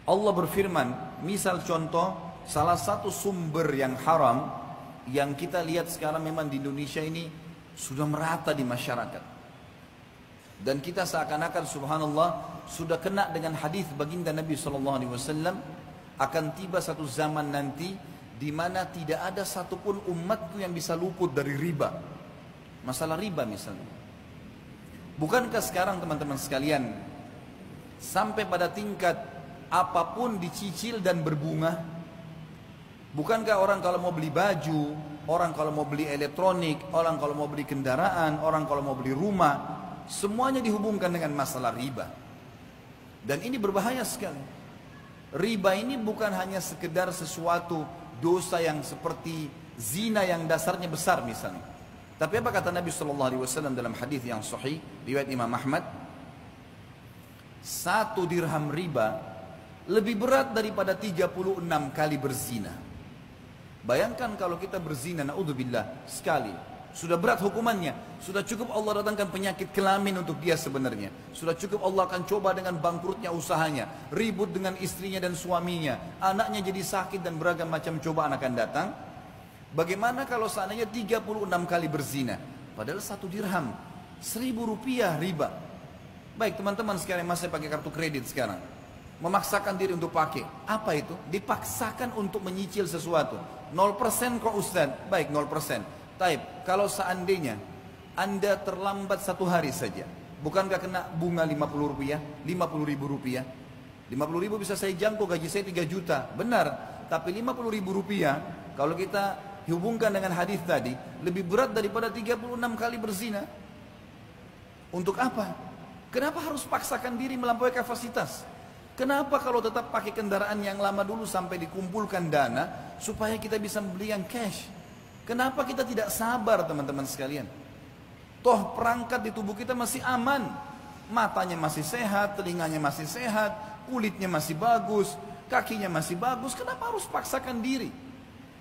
Allah berfirman, misal contoh, salah satu sumber yang haram yang kita lihat sekarang memang di Indonesia ini sudah merata di masyarakat. Dan kita seakan-akan subhanallah sudah kena dengan hadis baginda Nabi SAW, akan tiba satu zaman nanti di mana tidak ada satupun umatku yang bisa luput dari riba. Masalah riba misalnya. Bukankah sekarang teman-teman sekalian sampai pada tingkat apapun dicicil dan berbunga? Bukankah orang kalau mau beli baju, orang kalau mau beli elektronik, orang kalau mau beli kendaraan, orang kalau mau beli rumah, semuanya dihubungkan dengan masalah riba. Dan ini berbahaya sekali. Riba ini bukan hanya sekedar sesuatu dosa yang seperti zina yang dasarnya besar misalnya. Tapi apa kata Nabi SAW dalam hadis yang sahih riwayat Imam Ahmad? 1 dirham riba lebih berat daripada 36 kali berzina. Bayangkan kalau kita berzina, naudzubillah, sekali, sudah berat hukumannya. Sudah cukup Allah datangkan penyakit kelamin untuk dia sebenarnya. Sudah cukup Allah akan coba dengan bangkrutnya usahanya, ribut dengan istrinya dan suaminya, anaknya jadi sakit dan beragam macam cobaan akan datang. Bagaimana kalau seandainya 36 kali berzina? Padahal 1 dirham, 1.000 rupiah riba. Baik teman-teman sekalian, masih pakai kartu kredit sekarang, memaksakan diri untuk pakai. Apa itu? Dipaksakan untuk menyicil sesuatu. 0% kok Ustaz? Baik 0%. Taib, kalau seandainya Anda terlambat 1 hari saja, bukankah kena bunga 50 rupiah? 50 ribu rupiah? 50 ribu bisa saya jangkau, gaji saya 3 juta. Benar, tapi 50 ribu rupiah kalau kita hubungkan dengan hadis tadi, lebih berat daripada 36 kali berzina. Untuk apa? Kenapa harus paksakan diri melampaui kapasitas? Kenapa kalau tetap pakai kendaraan yang lama dulu sampai dikumpulkan dana supaya kita bisa membeli yang cash? Kenapa kita tidak sabar teman-teman sekalian? Toh perangkat di tubuh kita masih aman. Matanya masih sehat, telinganya masih sehat, kulitnya masih bagus, kakinya masih bagus. Kenapa harus paksakan diri?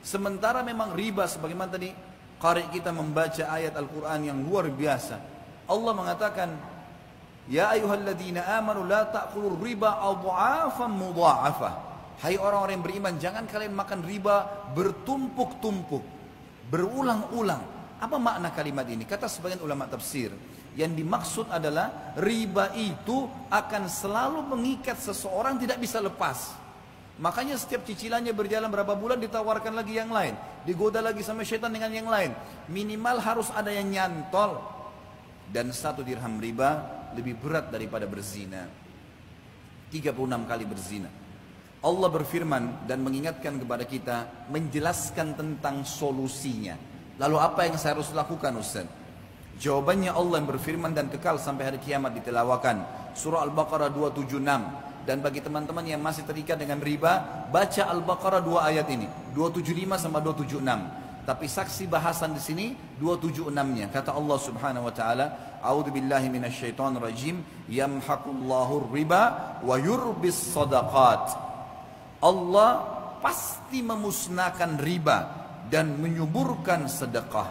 Sementara memang riba, sebagaimana tadi qari kita membaca ayat Al-Quran yang luar biasa. Allah mengatakan, ya ayyuhalladzina amanu la ta'kulur riba adha'afan mudha'afah. Hai orang-orang yang beriman, jangan kalian makan riba bertumpuk-tumpuk, berulang-ulang. Apa makna kalimat ini? Kata sebagian ulama tafsir, yang dimaksud adalah riba itu akan selalu mengikat seseorang, tidak bisa lepas. Makanya setiap cicilannya berjalan berapa bulan ditawarkan lagi yang lain, digoda lagi sama syaitan dengan yang lain. Minimal harus ada yang nyantol. Dan 1 dirham riba lebih berat daripada berzina. 36 kali berzina. Allah berfirman dan mengingatkan kepada kita, menjelaskan tentang solusinya. Lalu apa yang saya harus lakukan Ustaz? Jawabannya Allah yang berfirman dan kekal sampai hari kiamat ditelawakan. Surah Al-Baqarah 276. Dan bagi teman-teman yang masih terikat dengan riba, baca Al-Baqarah 2 ayat ini, 275 sama 276. Tapi saksi bahasan di sini 276-nya. Kata Allah Subhanahu wa taala, A'udzubillahi minasyaitonir rajim, yamhaqullahu riba wa yurbis shadaqat. Allah pasti memusnahkan riba dan menyuburkan sedekah.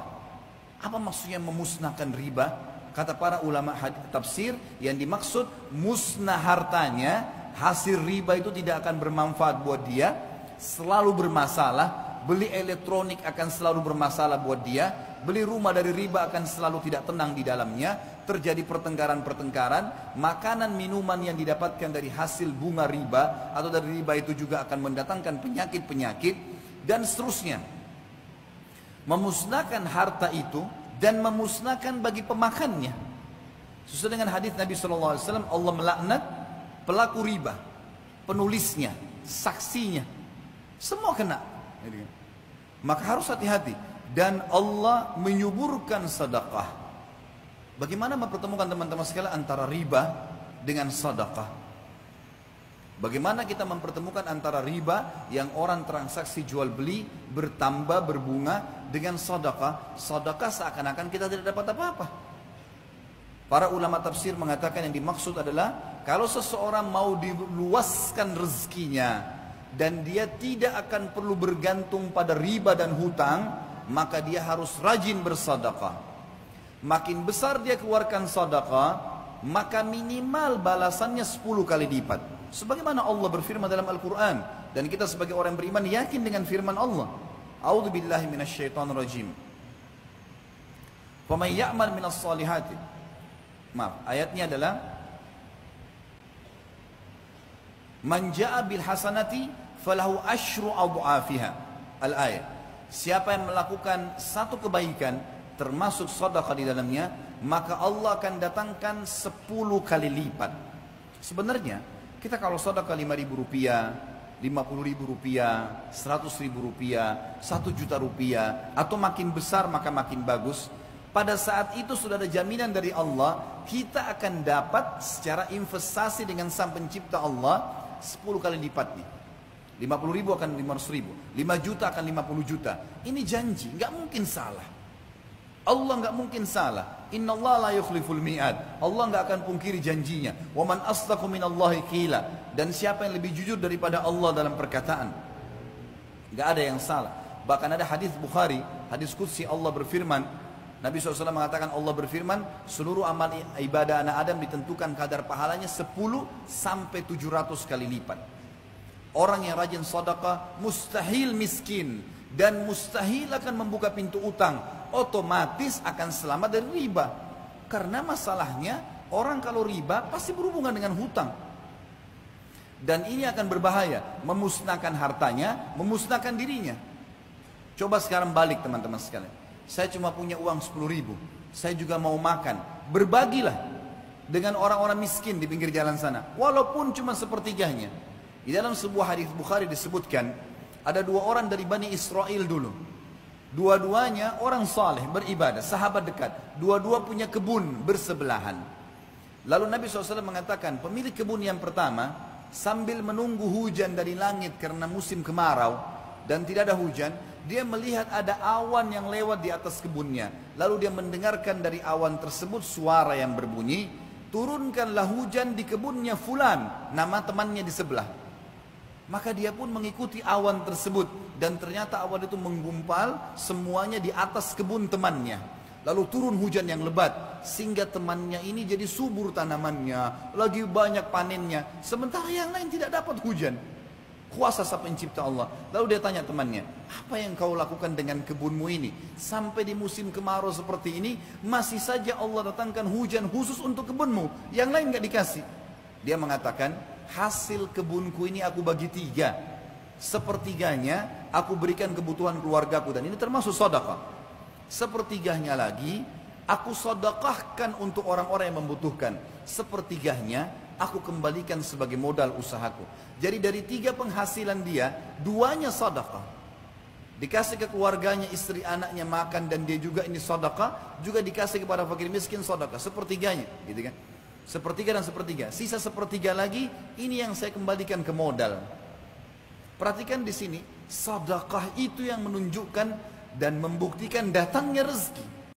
Apa maksudnya memusnahkan riba? Kata para ulama tafsir, yang dimaksud musnah hartanya, hasil riba itu tidak akan bermanfaat buat dia, selalu bermasalah. Beli elektronik akan selalu bermasalah buat dia, beli rumah dari riba akan selalu tidak tenang di dalamnya, terjadi pertengkaran-pertengkaran, makanan minuman yang didapatkan dari hasil bunga riba atau dari riba itu juga akan mendatangkan penyakit-penyakit dan seterusnya. Memusnahkan harta itu dan memusnahkan bagi pemakannya. Sesuai dengan hadis Nabi SAW, Allah melaknat pelaku riba, penulisnya, saksinya, semua kena. Maka harus hati-hati. Dan Allah menyuburkan sedekah. Bagaimana mempertemukan teman-teman sekalian antara riba dengan sedekah? Bagaimana kita mempertemukan antara riba yang orang transaksi jual beli bertambah berbunga dengan sedekah? Sedekah seakan-akan kita tidak dapat apa-apa. Para ulama tafsir mengatakan yang dimaksud adalah kalau seseorang mau diluaskan rezekinya dan dia tidak akan perlu bergantung pada riba dan hutang, maka dia harus rajin bersedekah. Makin besar dia keluarkan sedekah, maka minimal balasannya 10 kali lipat. Sebagaimana Allah berfirman dalam Al-Quran. Dan kita sebagai orang beriman yakin dengan firman Allah. A'udzu billahi minasyaitonir rajim. Faman ya'mal minas salihati. Maaf, ayatnya adalah Man ja'a bil hasanati falahu asyru adhafiha. Al-ayat. Siapa yang melakukan satu kebaikan termasuk sedekah di dalamnya, maka Allah akan datangkan 10 kali lipat. Sebenarnya kita kalau sedekah 5.000 rupiah, 50.000 rupiah, 100.000 rupiah, 1 juta rupiah, atau makin besar maka makin bagus. Pada saat itu sudah ada jaminan dari Allah, kita akan dapat secara investasi dengan Sang Pencipta Allah 10 kali lipatnya. 50.000 akan 500.000, 5 juta akan 50 juta. Ini janji, nggak mungkin salah. Allah nggak mungkin salah. Inna Allah la yukhliful mi'ad. Allah nggak akan pungkiri janjinya. Wa man asdaqu minallahi qila. Dan siapa yang lebih jujur daripada Allah dalam perkataan? Nggak ada yang salah. Bahkan ada hadis Bukhari, hadis qudsi, Allah berfirman, Nabi SAW mengatakan, Allah berfirman, seluruh amal ibadah anak Adam ditentukan kadar pahalanya 10 sampai 700 kali lipat. Orang yang rajin sedekah mustahil miskin dan mustahil akan membuka pintu utang, otomatis akan selamat dari riba. Karena masalahnya orang kalau riba pasti berhubungan dengan hutang. Dan ini akan berbahaya, memusnahkan hartanya, memusnahkan dirinya. Coba sekarang balik teman-teman sekalian. Saya cuma punya uang 10.000, saya juga mau makan. Berbagilah dengan orang-orang miskin di pinggir jalan sana, walaupun cuma sepertiganya. Di dalam sebuah hadis Bukhari disebutkan, ada 2 orang dari Bani Israel dulu. Dua-duanya orang saleh, beribadah, sahabat dekat. Dua-dua punya kebun bersebelahan. Lalu Nabi SAW mengatakan, pemilik kebun yang pertama, sambil menunggu hujan dari langit karena musim kemarau, dan tidak ada hujan, dia melihat ada awan yang lewat di atas kebunnya. Lalu dia mendengarkan dari awan tersebut suara yang berbunyi, turunkanlah hujan di kebunnya fulan, nama temannya di sebelah. Maka dia pun mengikuti awan tersebut, dan ternyata awan itu menggumpal semuanya di atas kebun temannya. Lalu turun hujan yang lebat, sehingga temannya ini jadi subur tanamannya, lagi banyak panennya, sementara yang lain tidak dapat hujan. Kuasa Sang Pencipta Allah. Lalu dia tanya temannya, apa yang kau lakukan dengan kebunmu ini? Sampai di musim kemarau seperti ini, masih saja Allah datangkan hujan khusus untuk kebunmu, yang lain gak dikasih. Dia mengatakan, hasil kebunku ini aku bagi 3. Sepertiganya aku berikan kebutuhan keluargaku, dan ini termasuk sedekah. Sepertiganya lagi aku sedekahkan untuk orang-orang yang membutuhkan. Sepertiganya aku kembalikan sebagai modal usahaku. Jadi dari 3 penghasilan dia, 2-nya sedekah. Dikasih ke keluarganya, istri anaknya makan, dan dia juga ini sedekah. Juga dikasih kepada fakir miskin sedekah. Sepertiganya, gitu kan? Sepertiga dan sepertiga. Sisa sepertiga lagi, ini yang saya kembalikan ke modal. Perhatikan di sini, sedekah itu yang menunjukkan dan membuktikan datangnya rezeki.